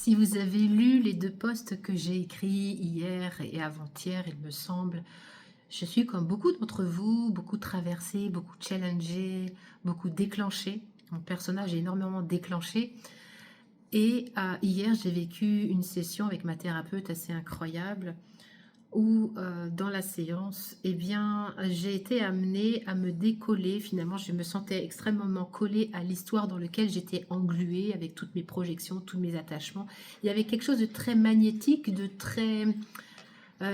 Si vous avez lu les 2 posts que j'ai écrits hier et avant-hier, il me semble, je suis comme beaucoup d'entre vous, beaucoup traversée, beaucoup challengée, beaucoup déclenchée. Mon personnage est énormément déclenché. Et hier, j'ai vécu une session avec ma thérapeute assez incroyable où dans la séance, eh bien, j'ai été amenée à me décoller. Finalement, je me sentais extrêmement collée à l'histoire dans laquelle j'étais engluée avec toutes mes projections, tous mes attachements. Il y avait quelque chose de très magnétique, de très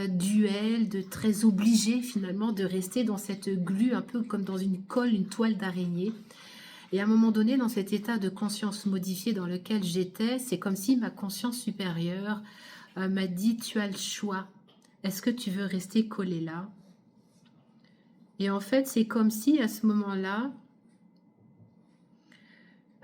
duel, de très obligé finalement de rester dans cette glu, un peu comme dans une colle, une toile d'araignée. Et à un moment donné, dans cet état de conscience modifié dans lequel j'étais, c'est comme si ma conscience supérieure m'a dit, tu as le choix. Est-ce que tu veux rester collé là? Et en fait, c'est comme si à ce moment-là,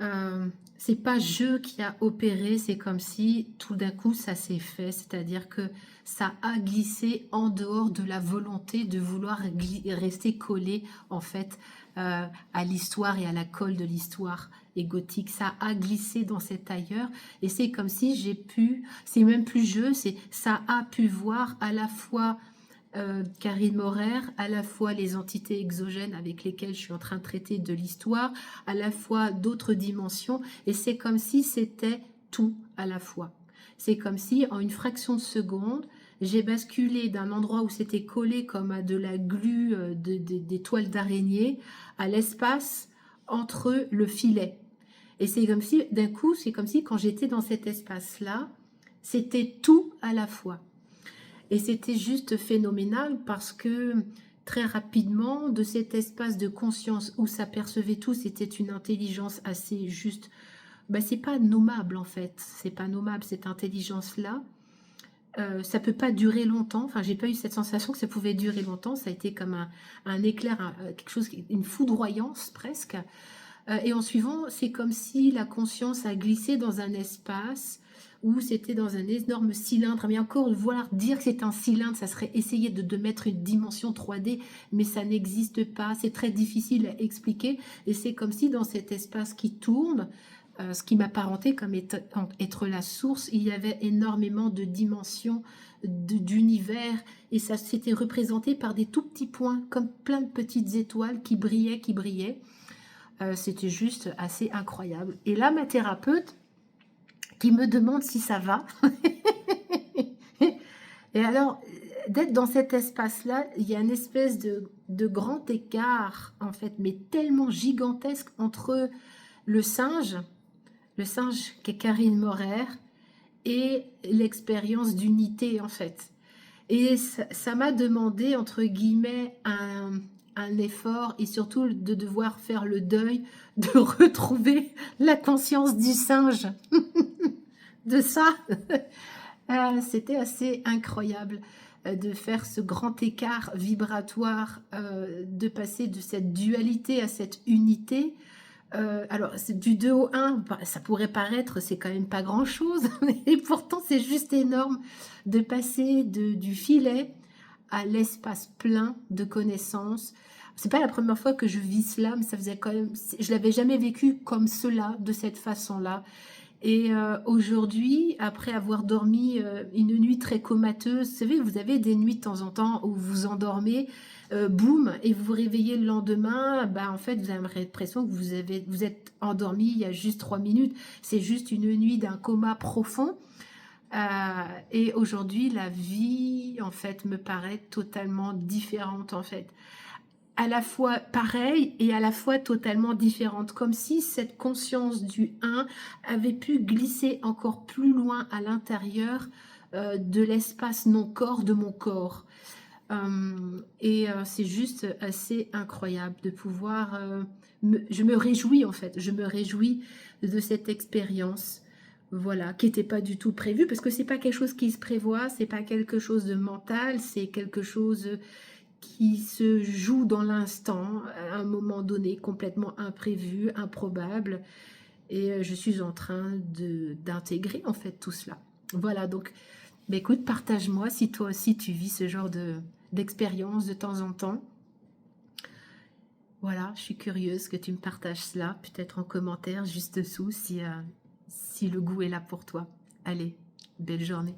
euh, c'est pas je qui a opéré, c'est comme si tout d'un coup ça s'est fait, c'est-à-dire que ça a glissé en dehors de la volonté de vouloir rester collé en fait à l'histoire et à la colle de l'histoire égotique. Ça a glissé dans cet ailleurs et c'est comme si j'ai pu, c'est même plus je, c'est ça a pu voir à la fois Karine Morer, à la fois les entités exogènes avec lesquelles je suis en train de traiter de l'histoire, à la fois d'autres dimensions, et c'est comme si c'était tout à la fois. C'est comme si, en une fraction de seconde, j'ai basculé d'un endroit où c'était collé comme à de la glu, des toiles d'araignée, à l'espace entre le filet. Et c'est comme si, d'un coup, c'est comme si quand j'étais dans cet espace-là, c'était tout à la fois. Et c'était juste phénoménal parce que très rapidement, de cet espace de conscience où s'apercevait tout, c'était une intelligence assez juste. Ben, c'est pas nommable en fait, c'est pas nommable cette intelligence-là. Ça peut pas durer longtemps. Enfin, j'ai pas eu cette sensation que ça pouvait durer longtemps. Ça a été comme un éclair, quelque chose, une foudroyance presque. Et en suivant, c'est comme si la conscience a glissé dans un espace où c'était dans un énorme cylindre. Mais encore, vouloir dire que c'est un cylindre, ça serait essayer de mettre une dimension 3D, mais ça n'existe pas. C'est très difficile à expliquer. Et c'est comme si dans cet espace qui tourne, ce qui m'apparentait comme être la source, il y avait énormément de dimensions, d'univers, et ça s'était représenté par des tout petits points, comme plein de petites étoiles qui brillaient, qui brillaient. C'était juste assez incroyable. Et là, ma thérapeute qui me demande si ça va. Et alors, d'être dans cet espace-là, il y a une espèce de grand écart, en fait, mais tellement gigantesque entre le singe qui est Karine Morer, et l'expérience d'unité, en fait. Et ça m'a demandé, entre guillemets, un effort et surtout de devoir faire le deuil, de retrouver la conscience du singe de ça. C'était assez incroyable de faire ce grand écart vibratoire, de passer de cette dualité à cette unité. Alors, c'est du 2 au 1, ça pourrait paraître, c'est quand même pas grand-chose, et pourtant c'est juste énorme de passer du filet à l'espace plein de connaissances. C'est pas la première fois que je vis cela, mais ça faisait quand même, je l'avais jamais vécu comme cela, de cette façon-là. Et aujourd'hui, après avoir dormi une nuit très comateuse, vous savez, vous avez des nuits de temps en temps où vous endormez, boum, et vous vous réveillez le lendemain, bah, en fait, vous avez l'impression que vous êtes endormi il y a juste 3 minutes. C'est juste une nuit d'un coma profond. Et aujourd'hui, la vie, en fait, me paraît totalement différente, en fait, à la fois pareille et à la fois totalement différente, comme si cette conscience du un avait pu glisser encore plus loin à l'intérieur de l'espace non-corps de mon corps. Et c'est juste assez incroyable de pouvoir... je me réjouis en fait, je me réjouis de cette expérience, voilà, qui n'était pas du tout prévue, parce que c'est pas quelque chose qui se prévoit, c'est pas quelque chose de mental, c'est quelque chose qui se joue dans l'instant, à un moment donné, complètement imprévu, improbable. Et je suis en train d'intégrer en fait tout cela. Voilà, donc, bah, écoute, partage-moi si toi aussi tu vis ce genre d'expérience de temps en temps. Voilà, je suis curieuse que tu me partages cela, peut-être en commentaire juste dessous si le goût est là pour toi. Allez, belle journée.